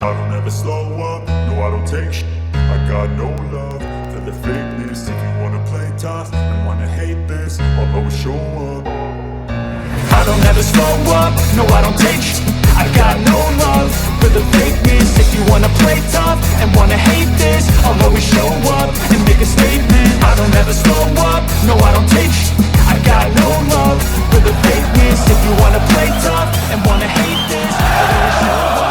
I don't ever slow up, no I don't take sh**. I got no love for the fakeness. If you wanna play tough and wanna hate this, I'll always show up. I don't ever slow up, no I don't take sh**. I got no love for the fakeness. If you wanna play tough and wanna hate this, I'll always show up and make a statement. I don't ever slow up, no I don't take sh**. I got no love for the fakeness. If you wanna play tough and wanna hate this, I'll always show up.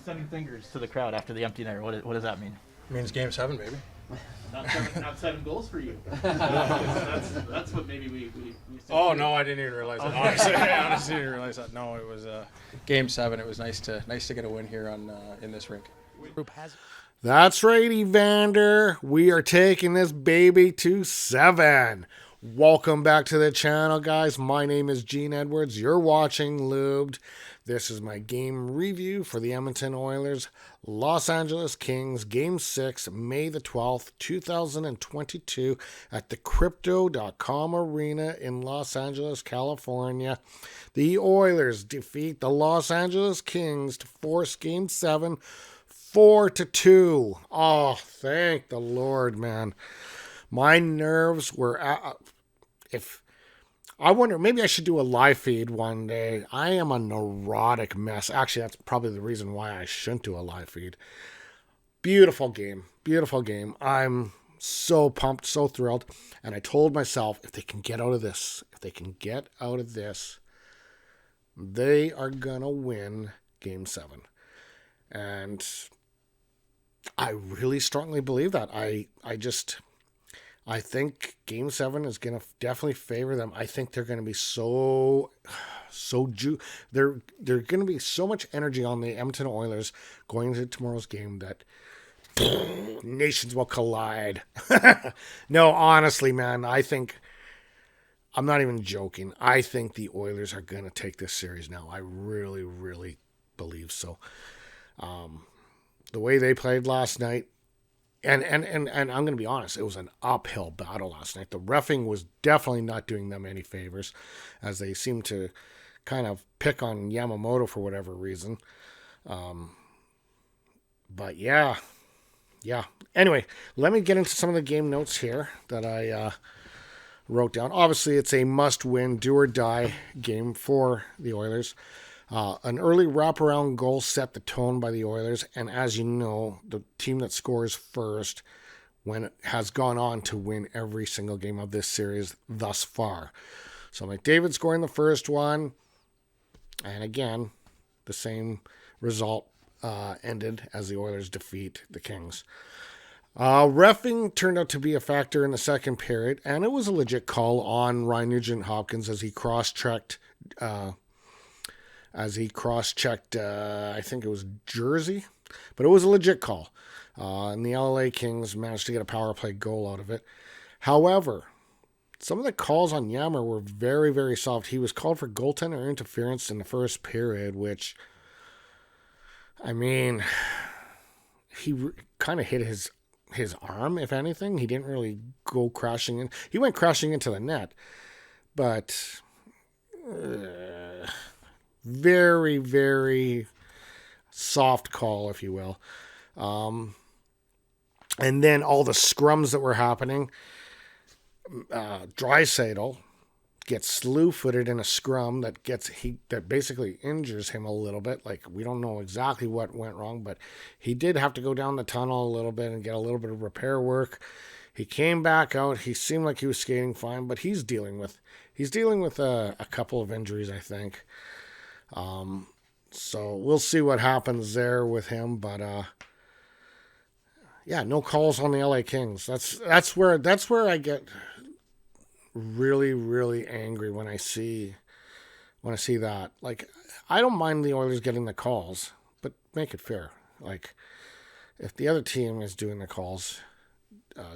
Sending fingers to the crowd after the empty net. What does that mean? Means game 7, baby. Not seven goals for you. That's what maybe we Oh no, I didn't even realize that. Honestly, I honestly didn't realize that. No, it was game 7. It was nice to get a win here on in this rink. That's right, Evander. We are taking this baby to 7. Welcome back to the channel, guys. My name is Gene Edwards. You're watching Lubed. This is my game review for the Edmonton Oilers Los Angeles Kings, Game 6, May the 12th, 2022 at the Crypto.com Arena in Los Angeles, California. The Oilers defeat the Los Angeles Kings to force Game 7 4-2. Oh, thank the Lord, man. My nerves were I wonder, maybe I should do a live feed one day. I am a neurotic mess. Actually, that's probably the reason why I shouldn't do a live feed. Beautiful game. Beautiful game. I'm so pumped, so thrilled. And I told myself, if they can get out of this, they are going to win Game 7. And I really strongly believe that. I think Game 7 is going to definitely favor them. I think they're going to be they're going to be so much energy on the Edmonton Oilers going into tomorrow's game that nations will collide. No, honestly, man, I'm not even joking. I think the Oilers are going to take this series now. I really, really believe so. The way they played last night, And I'm going to be honest, it was an uphill battle last night. The reffing was definitely not doing them any favors, as they seemed to kind of pick on Yamamoto for whatever reason. But yeah. Anyway, let me get into some of the game notes here that I wrote down. Obviously, it's a must-win, do-or-die game for the Oilers. An early wraparound goal set the tone by the Oilers, and as you know, the team that scores first has gone on to win every single game of this series thus far. So McDavid scoring the first one, and again, the same result ended as the Oilers defeat the Kings. Reffing turned out to be a factor in the second period, and it was a legit call on Ryan Nugent-Hopkins as he cross-checked I think it was Jersey, but it was a legit call. And the LA Kings managed to get a power play goal out of it. However, some of the calls on Yammer were very, very soft. He was called for goaltender interference in the first period, which, I mean, he kind of hit his arm, if anything. He didn't really go crashing in. He went crashing into the net, but very, very soft call, if you will. And then all the scrums that were happening. Draisaitl gets slew-footed in a scrum that basically injures him a little bit. Like, we don't know exactly what went wrong, but he did have to go down the tunnel a little bit and get a little bit of repair work. He came back out. He seemed like he was skating fine, but he's dealing with a couple of injuries, I think. So we'll see what happens there with him, but yeah, no calls on the LA Kings. That's where I get really, really angry when I see that. Like, I don't mind the Oilers getting the calls, but make it fair. Like, if the other team is doing the calls,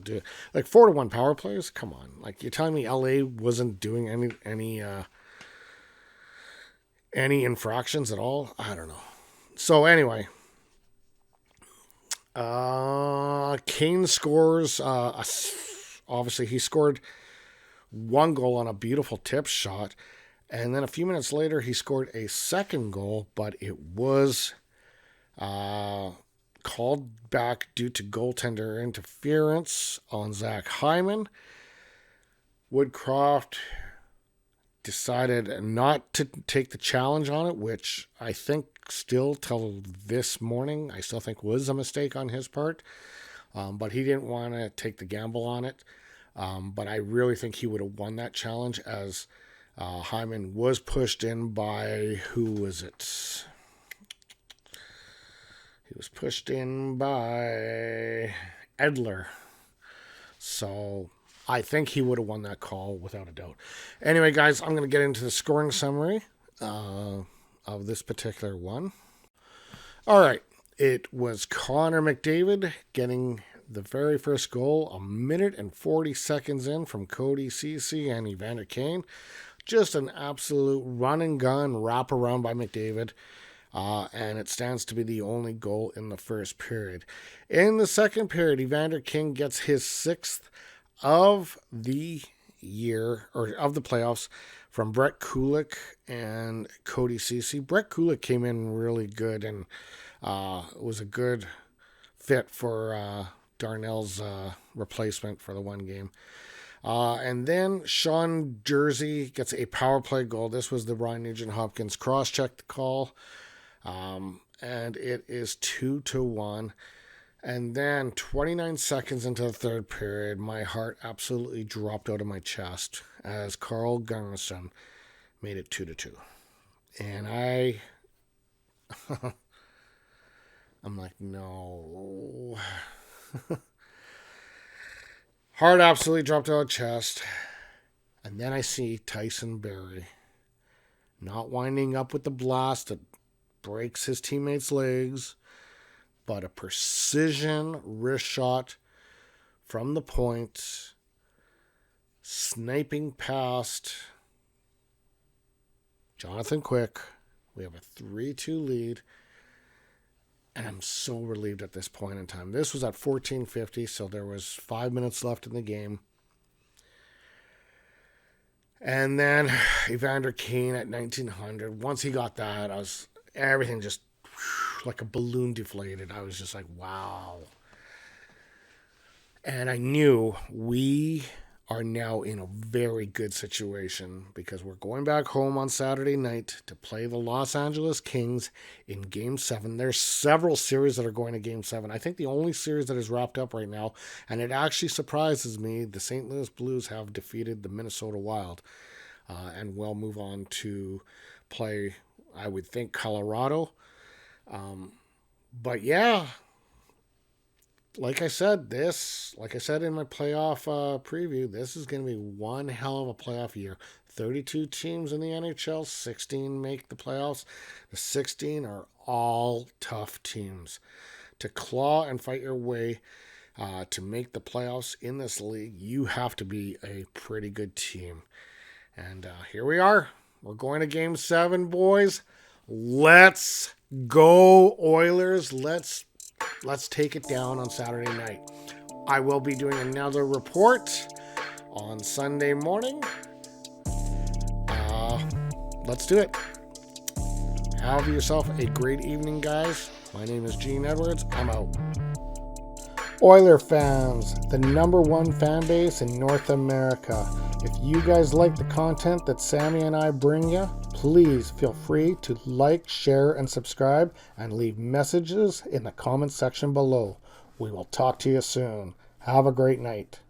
do it. Like 4-1 power plays. Come on, like, you're telling me LA wasn't doing any infractions at all? I don't know. So anyway, Kane scores. Obviously, he scored one goal on a beautiful tip shot. And then a few minutes later, he scored a second goal, but it was called back due to goaltender interference on Zach Hyman. Woodcroft decided not to take the challenge on it, which I think still till this morning, I still think was a mistake on his part. But he didn't want to take the gamble on it. But I really think he would have won that challenge, as Hyman was pushed in by, who was it? He was pushed in by Edler. So I think he would have won that call without a doubt. Anyway, guys, I'm going to get into the scoring summary of this particular one. All right. It was Connor McDavid getting the very first goal, 1 minute and 40 seconds in, from Cody Ceci and Evander Kane. Just an absolute run and gun wraparound by McDavid. And it stands to be the only goal in the first period. In the second period, Evander Kane gets his 6th of the year, or of the playoffs, from Brett Kulik and Cody Ceci. Brett Kulik came in really good and was a good fit for Darnell's replacement for the one game. And then Sean Jersey gets a power play goal. This was the Ryan Nugent-Hopkins cross-check call. And it is 2-1. And then 29 seconds into the third period, my heart absolutely dropped out of my chest as Carl Gunnarsson made it 2-2. And I'm like, no. Heart absolutely dropped out of chest. And then I see Tyson Barrie not winding up with the blast that breaks his teammates' legs, but a precision wrist shot from the point, sniping past Jonathan Quick. We have a 3-2 lead, and I'm so relieved at this point in time. This was at 14:50, so there was 5 minutes left in the game. And then Evander Kane at 1900. Once he got that, everything just like a balloon deflated. I was just like, wow. And I knew we are now in a very good situation because we're going back home on Saturday night to play the Los Angeles Kings in Game 7. There's several series that are going to Game 7. I think the only series that is wrapped up right now, and it actually surprises me, the St. Louis Blues have defeated the Minnesota Wild and will move on to play, I would think, Colorado. But yeah, like I said in my playoff preview, this is going to be one hell of a playoff year. 32 teams in the NHL, 16 make the playoffs. The 16 are all tough teams. To claw and fight your way to make the playoffs in this league, you have to be a pretty good team. And here we are. We're going to Game 7, boys. Let's go, Oilers. Let's take it down on Saturday night. I will be doing another report on Sunday morning. Let's do it. Have yourself a great evening, guys. My name is Gene Edwards. I'm out. Oiler fans, the #1 fan base in North America. If you guys like the content that Sammy and I bring you, please feel free to like, share, and subscribe, and leave messages in the comment section below. We will talk to you soon. Have a great night.